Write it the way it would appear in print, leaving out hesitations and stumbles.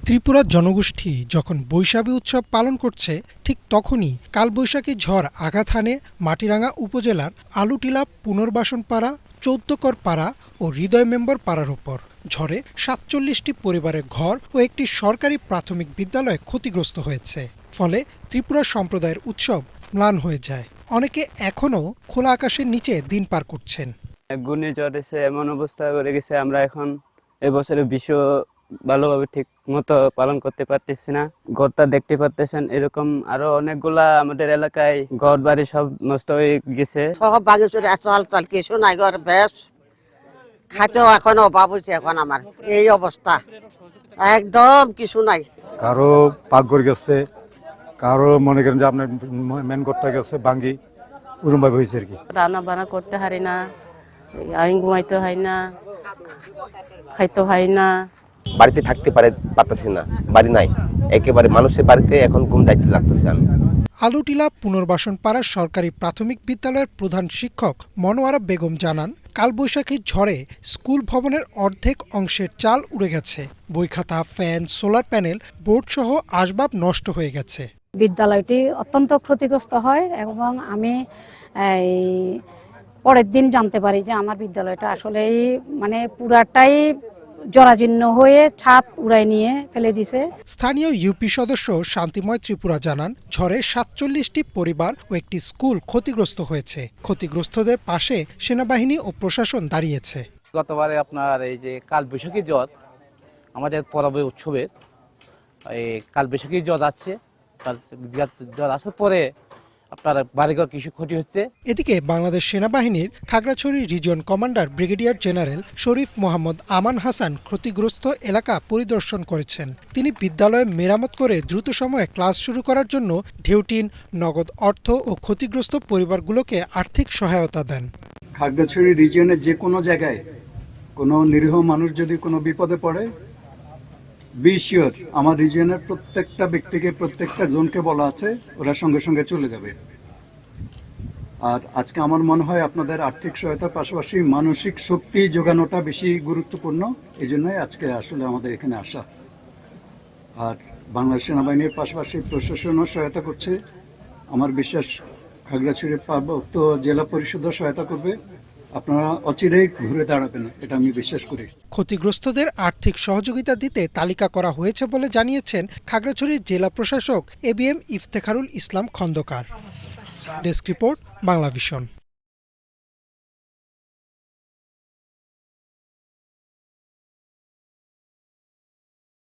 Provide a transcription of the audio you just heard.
ত্রিপুরার জনগোষ্ঠী যখন বৈশাখী উৎসব পালন করছে, ঠিক তখনই কালবৈশাখী ঝড় আঘাত হানে মাটিরাঙ্গা উপজেলার আলুটিলা পুনর্বাসন পাড়া, চৌদ্দকর পাড়া ও হৃদয় মেম্বর পাড়ার উপর। ঝড়ে ৪৭টি পরিবারের ঘর ও একটি সরকারি প্রাথমিক বিদ্যালয় ক্ষতিগ্রস্ত হয়েছে। ফলে ত্রিপুরা সম্প্রদায়ের উৎসব ম্লান হয়ে যায়। অনেকে এখনও খোলা আকাশের নিচে দিন পার করছেন। ঘূর্ণিঝড় এসে এমন অবস্থা করে গেছে, আমরা এখন এবছরে বিশ্ব ভালোভাবে ঠিক মতো পালন করতে পারতেছি না। ঘরটা দেখতে পারতেছেন, এরকম আরো অনেকগুলা আমাদের এলাকায় ঘর বাড়ি সব নষ্ট হয়ে গেছে। সব ভাঙে চুরে চাল কিছু নাই, ঘর বেশ খাইতেও এখন অভাব হয়েছে। এখন আমার এই অবস্থা, একদম কিছু নাই। কারো পাকঘর গেছে, কারো মনে করেন যে আপনার মেন ঘরটা গেছে ভাঙ্গি ওরম ভাবে হয়েছে আর কি। রান্না বান্না করতে হারি না, আমি ঘুমাইতে হয় না, খাইতে হয় না। বাড়িতে থাকতে পারতেছি না, বাড়ি নাই একেবারে, মানুষের বাড়িতে এখন ঘুম যাইতে লাগতেছে। আমি আলুটিলা পুনর্বাসন পাড়ার সরকারি প্রাথমিক বিদ্যালয়ের প্রধান শিক্ষক মনোয়ারা বেগম জানান, কালবৈশাখীর ঝড়ে স্কুল ভবনের অর্ধেক অংশের চাল উড়ে গেছে। বই খাতা, ফ্যান, সোলার প্যানেল, বোর্ড সহ আসবাব নষ্ট হয়ে গেছে। বিদ্যালয়টি অত্যন্ত ক্ষতিগ্রস্ত হয় এবং আমি পরের দিন জানতে পারি যে আমার বিদ্যালয়টা আসলে মানে পুরাটাই জরাজীর্ণ হয়ে ছাদ উড়াই নিয়ে ফেলে দিছে। স্থানীয় ইউপি সদস্য শান্তিময় ত্রিপুরা জানান, ঝড়ে ৪৭টি পরিবার ও একটি স্কুল ক্ষতিগ্রস্ত হয়েছে। ক্ষতিগ্রস্তদের পাশে সেনাবাহিনী ও প্রশাসন দাঁড়িয়েছে। গতবারে আপনার এই যে কালবৈশাখী ঝড়, আমাদের পরবে উৎসবের এই কালবৈশাখী ঝড় আসছে, ঝড় আসার পরে আপনার বাড়িঘর কিছু ক্ষতি হচ্ছে। এদিকে বাংলাদেশ সেনাবাহিনীর Khagrachari region commander brigadier general Sharif Mohammad Aman Hasan ক্ষতিগ্রস্ত এলাকা পরিদর্শন করেছেন। তিনি বিদ্যালয়ে মেরামত করে দ্রুত সময়ে ক্লাস শুরু করার জন্য ঢেউটিন, নগদ অর্থ ও ক্ষতিগ্রস্ত পরিবারগুলোকে আর্থিক সহায়তা দেন। খাগড়াছড়ি রিজিয়নের যে কোনো জায়গায় কোনো নিরীহ মানুষ যদি কোনো বিপদে পড়ে, বি শিওর আমার রিজিয়নের প্রত্যেকটা ব্যক্তিকে, প্রত্যেকটা জনকে বলা আছে, ওরা সঙ্গে সঙ্গে চলে যাবে। আর আজকে আমার মনে হয় আপনাদের আর্থিক সহায়তার পাশাপাশি মানসিক শক্তি যোগানোটা বেশি গুরুত্বপূর্ণ। এই জন্যই আজকে আসলে আমাদের এখানে আসা। আর বাংলাদেশ সেনাবাহিনীর পাশাপাশি প্রশাসনও সহায়তা করছে। আমার বিশ্বাস খাগড়াছড়ি পার্বত্য জেলা পরিষদও সহায়তা করবে। আপনারা অচিরেই ঘুরে দাঁড়াবেন, এটা আমি বিশ্বাস করি। ক্ষতিগ্রস্তদের আর্থিক সহযোগিতা দিতে তালিকা করা হয়েছে বলে জানিয়েছেন খাগড়াছড়ির জেলা প্রশাসক ABM Iftekharul Islam Khandakar. Desk report, Banglavision.